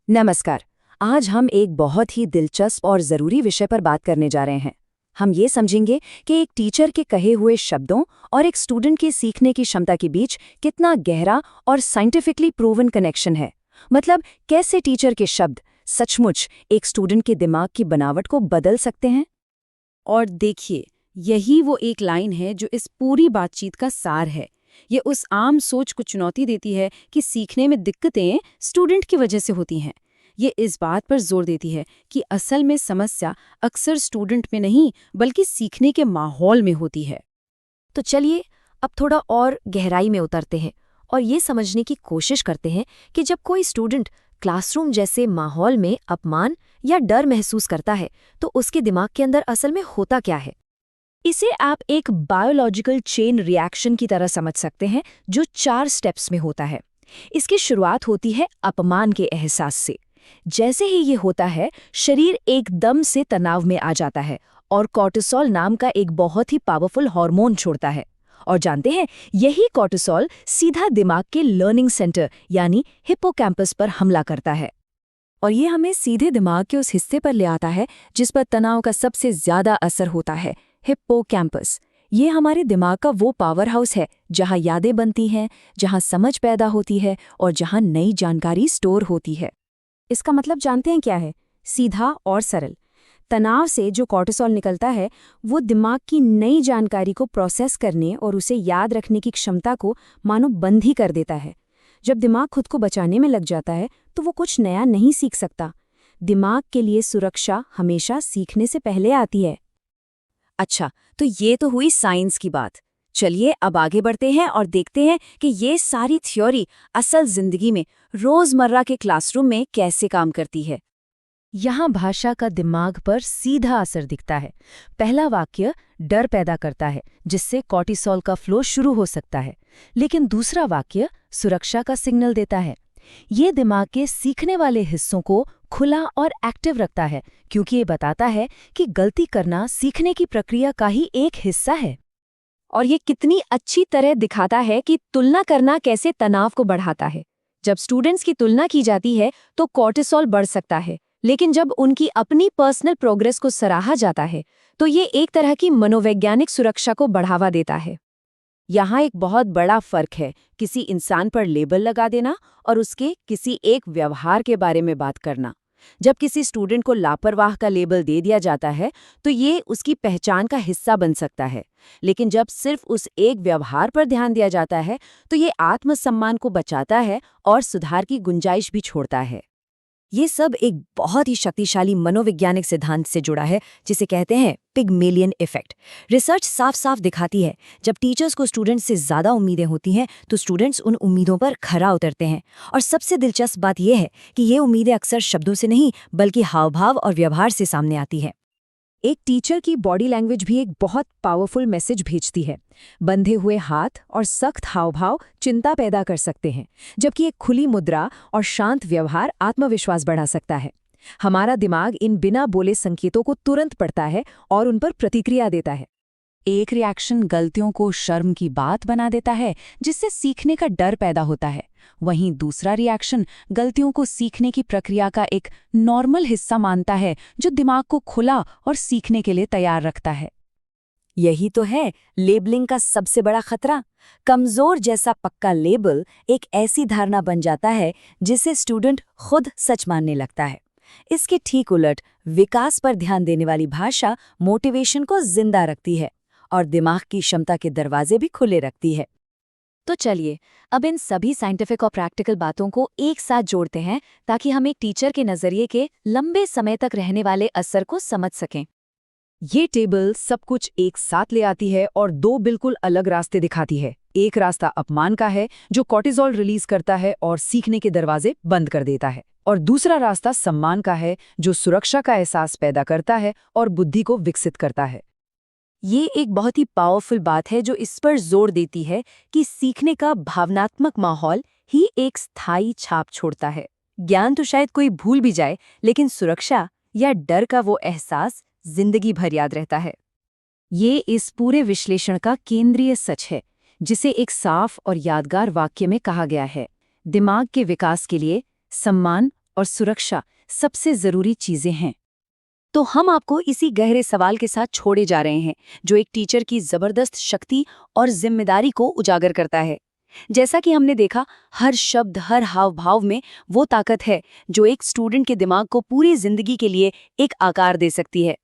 नमस्कार। आज हम एक बहुत ही दिलचस्प और ज़रूरी विषय पर बात करने जा रहे हैं। हम ये समझेंगे कि एक टीचर के कहे हुए शब्दों और एक स्टूडेंट के सीखने की क्षमता के बीच कितना गहरा और साइंटिफिकली प्रूवन कनेक्शन है। मतलब कैसे टीचर के शब्द सचमुच एक स्टूडेंट के दिमाग की बनावट को बदल सकते हैं। और देखिए, यही वो एक लाइन है जो इस पूरी बातचीत का सार है। ये उस आम सोच को चुनौती देती है कि सीखने में दिक्कतें स्टूडेंट की वजह से होती हैं। ये इस बात पर जोर देती है कि असल में समस्या अक्सर स्टूडेंट में नहीं बल्कि सीखने के माहौल में होती है। तो चलिए अब थोड़ा और गहराई में उतरते हैं और ये समझने की कोशिश करते हैं कि जब कोई स्टूडेंट क्लासरूम जैसे माहौल में अपमान या डर महसूस करता है तो उसके दिमाग के अंदर असल में होता क्या है। इसे आप एक बायोलॉजिकल चेन रिएक्शन की तरह समझ सकते हैं जो 4 स्टेप्स में होता है। इसकी शुरुआत होती है अपमान के एहसास से। जैसे ही ये होता है शरीर एकदम से तनाव में आ जाता है और कॉर्टिसोल नाम का एक बहुत ही पावरफुल हार्मोन छोड़ता है। और जानते हैं यही कॉर्टिसोल सीधा दिमाग के लर्निंग सेंटर यानी हिप्पोकैम्पस पर हमला करता है और ये हमें सीधे दिमाग के उस हिस्से पर ले आता है जिस पर तनाव का सबसे ज्यादा असर होता है, हिप्पोकैम्पस। ये हमारे दिमाग का वो पावर हाउस है जहाँ यादें बनती हैं, जहाँ समझ पैदा होती है और जहाँ नई जानकारी स्टोर होती है। इसका मतलब जानते हैं क्या है? सीधा और सरल। तनाव से जो कॉर्टिसोल निकलता है वो दिमाग की नई जानकारी को प्रोसेस करने और उसे याद रखने की क्षमता को मानो बंद ही कर देता है। जब दिमाग खुद को बचाने में लग जाता है तो वो कुछ नया नहीं सीख सकता। दिमाग के लिए सुरक्षा हमेशा सीखने से पहले आती है। अच्छा, तो ये तो हुई साइंस की बात। चलिए अब आगे बढ़ते हैं और देखते हैं कि ये सारी थ्योरी असल जिंदगी में रोजमर्रा के क्लासरूम में कैसे काम करती है। यहाँ भाषा का दिमाग पर सीधा असर दिखता है। पहला वाक्य डर पैदा करता है जिससे कॉर्टिसोल का फ्लो शुरू हो सकता है, लेकिन दूसरा वाक्य सुरक्षा का सिग्नल देता है। ये दिमाग के सीखने वाले हिस्सों को खुला और एक्टिव रखता है क्योंकि ये बताता है कि गलती करना सीखने की प्रक्रिया का ही एक हिस्सा है। और ये कितनी अच्छी तरह दिखाता है कि तुलना करना कैसे तनाव को बढ़ाता है। जब स्टूडेंट्स की तुलना की जाती है तो कॉर्टिसोल बढ़ सकता है, लेकिन जब उनकी अपनी पर्सनल प्रोग्रेस को सराहा जाता है तो ये एक तरह की मनोवैज्ञानिक सुरक्षा को बढ़ावा देता है। यहाँ एक बहुत बड़ा फर्क है किसी इंसान पर लेबल लगा देना और उसके किसी एक व्यवहार के बारे में बात करना। जब किसी स्टूडेंट को लापरवाह का लेबल दे दिया जाता है तो ये उसकी पहचान का हिस्सा बन सकता है, लेकिन जब सिर्फ उस एक व्यवहार पर ध्यान दिया जाता है तो ये आत्मसम्मान को बचाता है और सुधार की गुंजाइश भी छोड़ता है। ये सब एक बहुत ही शक्तिशाली मनोवैज्ञानिक सिद्धांत से जुड़ा है जिसे कहते हैं पिगमेलियन इफेक्ट। रिसर्च साफ साफ दिखाती है जब टीचर्स को स्टूडेंट्स से ज़्यादा उम्मीदें होती हैं तो स्टूडेंट्स उन उम्मीदों पर खरा उतरते हैं। और सबसे दिलचस्प बात यह है कि ये उम्मीदें अक्सर शब्दों से नहीं बल्कि हावभाव और व्यवहार से सामने आती हैं। एक टीचर की बॉडी लैंग्वेज भी एक बहुत पावरफुल मैसेज भेजती है। बंधे हुए हाथ और सख्त हावभाव चिंता पैदा कर सकते हैं, जबकि एक खुली मुद्रा और शांत व्यवहार आत्मविश्वास बढ़ा सकता है। हमारा दिमाग इन बिना बोले संकेतों को तुरंत पढ़ता है और उन पर प्रतिक्रिया देता है। एक रिएक्शन गलतियों को शर्म की बात बना देता है जिससे सीखने का डर पैदा होता है। वहीं दूसरा रिएक्शन गलतियों को सीखने की प्रक्रिया का एक नॉर्मल हिस्सा मानता है जो दिमाग को खुला और सीखने के लिए तैयार रखता है। यही तो है लेबलिंग का सबसे बड़ा खतरा। कमजोर जैसा पक्का लेबल एक ऐसी धारणा बन जाता है जिसे स्टूडेंट खुद सच मानने लगता है। इसके ठीक उलट विकास पर ध्यान देने वाली भाषा मोटिवेशन को जिंदा रखती है और दिमाग की क्षमता के दरवाजे भी खुले रखती है। तो चलिए अब इन सभी साइंटिफिक और प्रैक्टिकल बातों को एक साथ जोड़ते हैं ताकि हम एक टीचर के नजरिए के लंबे समय तक रहने वाले असर को समझ सकें। ये टेबल सब कुछ एक साथ ले आती है और 2 बिल्कुल अलग रास्ते दिखाती है। एक रास्ता अपमान का है जो कॉर्टिसोल रिलीज करता है और सीखने के दरवाजे बंद कर देता है, और दूसरा रास्ता सम्मान का है जो सुरक्षा का एहसास पैदा करता है और बुद्धि को विकसित करता है। ये एक बहुत ही पावरफुल बात है जो इस पर जोर देती है कि सीखने का भावनात्मक माहौल ही एक स्थायी छाप छोड़ता है। ज्ञान तो शायद कोई भूल भी जाए, लेकिन सुरक्षा या डर का वो एहसास जिंदगी भर याद रहता है। ये इस पूरे विश्लेषण का केंद्रीय सच है जिसे एक साफ और यादगार वाक्य में कहा गया है। दिमाग के विकास के लिए सम्मान और सुरक्षा सबसे जरूरी चीजें हैं। तो हम आपको इसी गहरे सवाल के साथ छोड़े जा रहे हैं, जो एक टीचर की जबरदस्त शक्ति और जिम्मेदारी को उजागर करता है। जैसा कि हमने देखा, हर शब्द, हर हाव भाव में वो ताकत है जो एक स्टूडेंट के दिमाग को पूरी जिंदगी के लिए एक आकार दे सकती है।